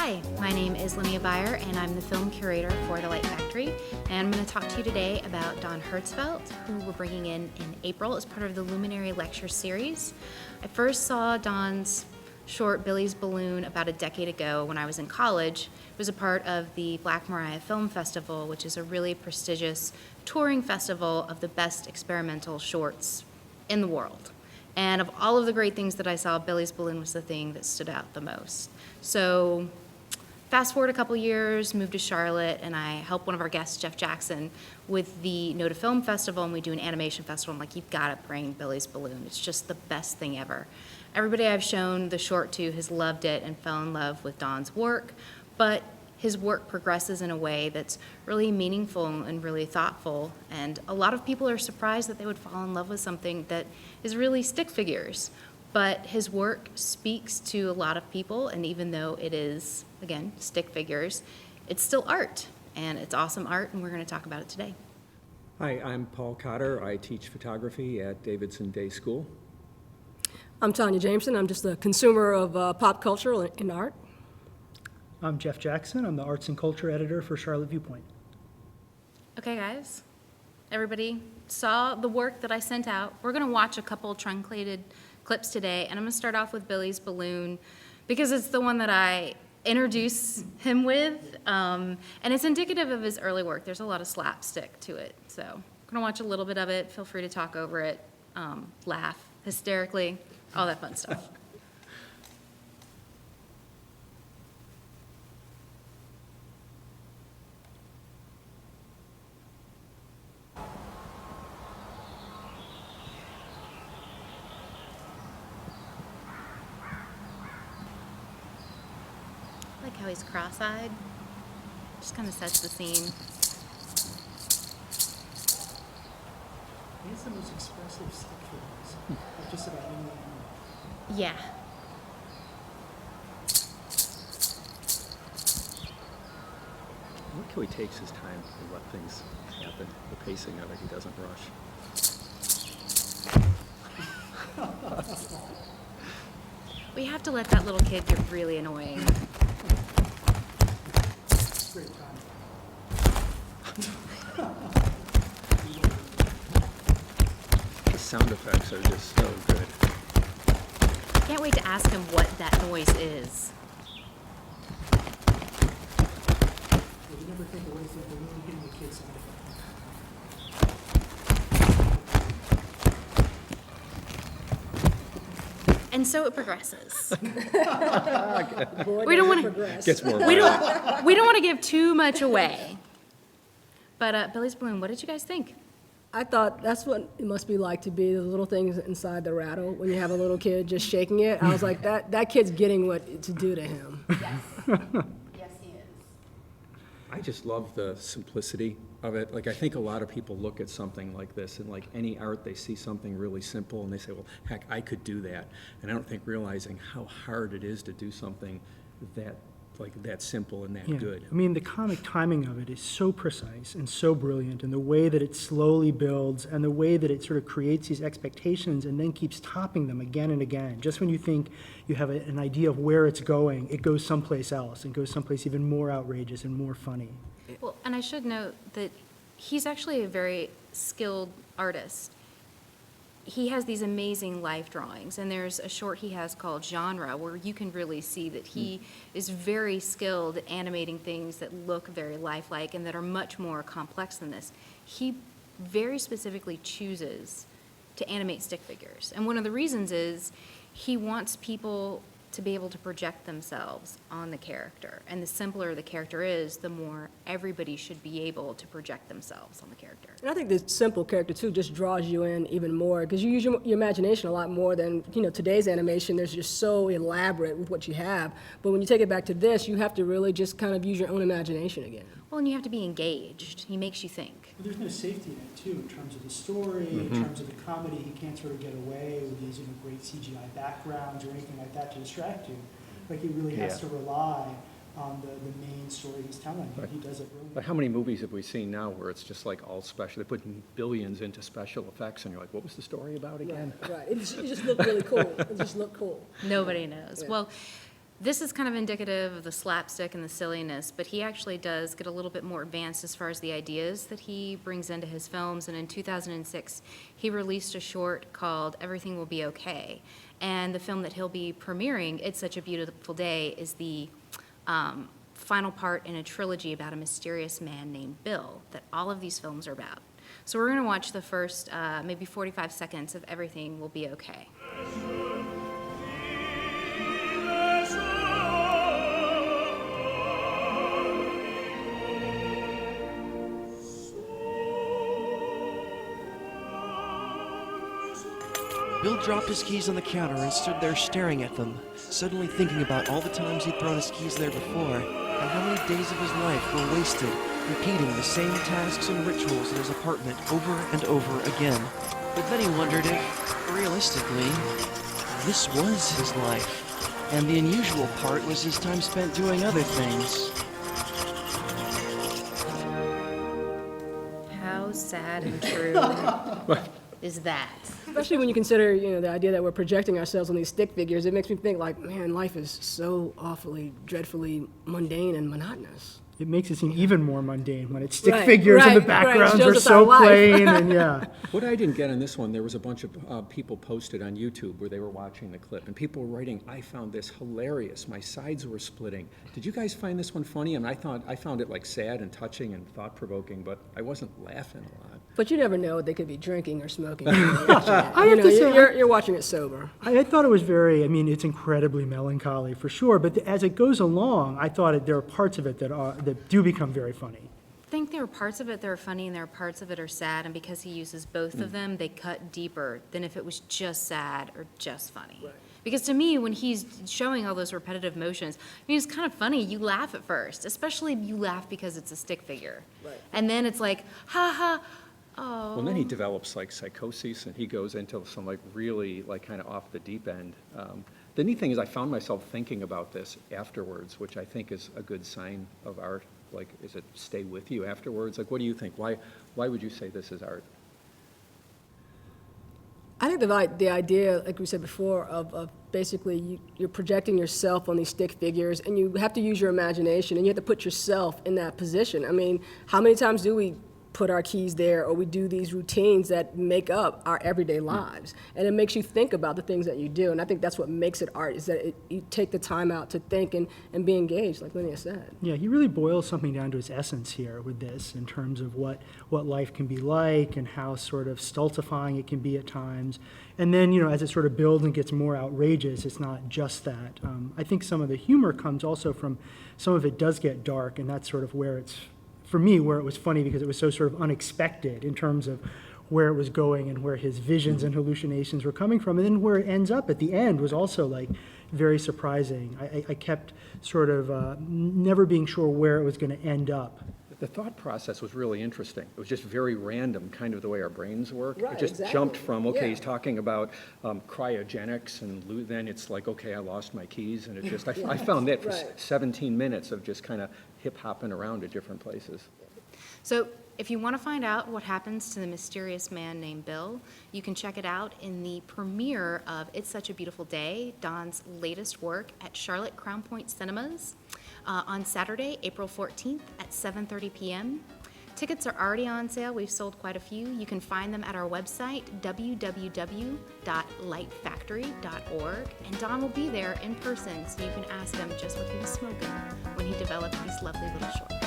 Hi, my name is Linnea Beyer, and I'm the film curator for The Light Factory. And I'm going to talk to you today about Don Hertzfeldt, who we're bringing in April as part of the Luminary lecture series. I first saw Don's short Billy's Balloon about a decade ago when I was in college. It was a part of the Black Mariah Film Festival, which is a really prestigious touring festival of the best experimental shorts in the world. And of all of the great things that I saw, Billy's Balloon was the thing that stood out the most. So fast forward a couple years, moved to Charlotte, and I help one of our guests, Jeff Jackson, with the Noda Film Festival, and we do an animation festival. I'm like, you've got to bring Billy's Balloon. It's just the best thing ever. Everybody I've shown the short to has loved it and fell in love with Don's work, but his work progresses in a way that's really meaningful and really thoughtful, and a lot of people are surprised that they would fall in love with something that is really stick figures. But his work speaks to a lot of people, and even though it is, again, stick figures, it's still art, and it's awesome art, and we're going to talk about it today. Hi, I'm Paul Cotter. I teach photography at Davidson Day School. I'm Tanya Jameson. I'm just a consumer of pop culture and art. I'm Jeff Jackson. I'm the arts and culture editor for Charlotte Viewpoint. Okay, guys, everybody saw the work that I sent out. We're going to watch a couple truncated clips today, and I'm going to start off with Billy's Balloon because it's the one that I introduce him with, and it's indicative of his early work. There's a lot of slapstick to it, so I'm going to watch a little bit of it. Feel free to talk over it, laugh hysterically, all that fun stuff. I like how he's cross-eyed. Just kind of sets the scene. He's the most expressive stick figures of just about any animal. Yeah. I like how he takes his time to let things happen. The pacing of it, he doesn't rush. We have to let that little kid get really annoying. Great time. The sound effects are just so good. Can't wait to ask him what that noise is. You never think away from the really getting the kids sound effects. And so it progresses. Boy, We don't does it wanna- progress. Gets more We violent. don't want to give too much away. But Billy's Balloon, what did you guys think? I thought that's what it must be like to be the little things inside the rattle when you have a little kid just shaking it. I was like, that kid's getting what to do to him. Yes. Yes, he is. I just love the simplicity of it. Like, I think a lot of people look at something like this, and like any art, they see something really simple, and they say, well, heck, I could do that. And I don't think realizing how hard it is to do something that simple and that good. I mean, the comic timing of it is so precise and so brilliant, and the way that it slowly builds and the way that it sort of creates these expectations and then keeps topping them again and again. Just when you think you have an idea of where it's going, it goes someplace else and goes someplace even more outrageous and more funny. Well, and I should note that he's actually a very skilled artist. He has these amazing life drawings, and there's a short he has called Genre where you can really see that he is very skilled at animating things that look very lifelike and that are much more complex than this. He very specifically chooses to animate stick figures, and one of the reasons is he wants people to be able to project themselves on the character, and the simpler the character is, the more everybody should be able to project themselves on the character. And I think this simple character, too, just draws you in even more because you use your imagination a lot more than, today's animation. There's just so elaborate with what you have. But when you take it back to this, you have to really just kind of use your own imagination again. Well, and you have to be engaged. He makes you think. But there's no safety in it, too, in terms of the story, in terms of the comedy. He can't sort of get away with using great CGI backgrounds or anything like that to distract you. Like, he really has to rely on the main story he's telling. He does it really. But how many movies have we seen now where it's just like all special? They put billions into special effects, and you're like, what was the story about again? Right. It just looked really cool. It just looked cool. Nobody knows. Yeah. Well, This is kind of indicative of the slapstick and the silliness, but he actually does get a little bit more advanced as far as the ideas that he brings into his films. And in 2006, he released a short called Everything Will Be Okay. And the film that he'll be premiering, It's Such a Beautiful Day, is the final part in a trilogy about a mysterious man named Bill that all of these films are about. So we're going to watch the first maybe 45 seconds of Everything Will Be Okay. Bill dropped his keys on the counter and stood there staring at them, suddenly thinking about all the times he'd thrown his keys there before, and how many days of his life were wasted repeating the same tasks and rituals in his apartment over and over again. But then he wondered if, realistically, this was his life, and the unusual part was his time spent doing other things. How sad and true is that? Especially when you consider, the idea that we're projecting ourselves on these stick figures, it makes me think like, man, life is so awfully, dreadfully mundane and monotonous. It makes it seem even more mundane when it's stick Right, figures and the right, backgrounds shows are us so our life. plain and yeah. What I didn't get on this one, there was a bunch of people posted on YouTube where they were watching the clip, and people were writing, I found this hilarious, my sides were splitting. Did you guys find this one funny? And I found it like sad and touching and thought-provoking, but I wasn't laughing a lot. But you never know what they could be drinking or smoking. When you're watching it. You're watching it sober. I thought it was it's incredibly melancholy for sure, but as it goes along, I thought there are parts of it that do become very funny. I think there are parts of it that are funny and there are parts of it are sad, and because he uses both of them, they cut deeper than if it was just sad or just funny. Right. Because to me, when he's showing all those repetitive motions, it's kind of funny. You laugh at first, especially you laugh because it's a stick figure. Right. And then it's like, ha ha, oh. Well, then he develops like psychosis, and he goes into some like really like kind of off the deep end. The neat thing is I found myself thinking about this afterwards, which I think is a good sign of art. Like, is it stay with you afterwards? Like, what do you think? Why would you say this is art? I think the idea, like we said before, of basically you're projecting yourself on these stick figures, and you have to use your imagination, and you have to put yourself in that position. I mean, how many times do we put our keys there, or we do these routines that make up our everyday lives? And it makes you think about the things that you do, and I think that's what makes it art, is that you take the time out to think and be engaged, like Linnea said. Yeah, he really boils something down to its essence here with this in terms of what life can be like and how sort of stultifying it can be at times. And then, as it sort of builds and gets more outrageous, it's not just that. I think some of the humor comes also from, some of it does get dark, and that's sort of where it's, for me, where it was funny because it was so sort of unexpected in terms of where it was going and where his visions and hallucinations were coming from. And then where it ends up at the end was also like very surprising. I kept sort of never being sure where it was going to end up. The thought process was really interesting. It was just very random, kind of the way our brains work. Right, it just exactly. jumped from, okay, Yeah. he's talking about cryogenics, and then it's like, okay, I lost my keys, and it just, I found that for Right. 17 minutes of just kind of hip-hopping around to different places. So if you want to find out what happens to the mysterious man named Bill, you can check it out in the premiere of It's Such a Beautiful Day, Don's latest work, at Charlotte Crown Point Cinemas on Saturday, April 14th at 7:30 p.m. Tickets are already on sale. We've sold quite a few. You can find them at our website, www.lightfactory.org. And Don will be there in person, so you can ask him just what he was smoking when he developed these lovely little shorts.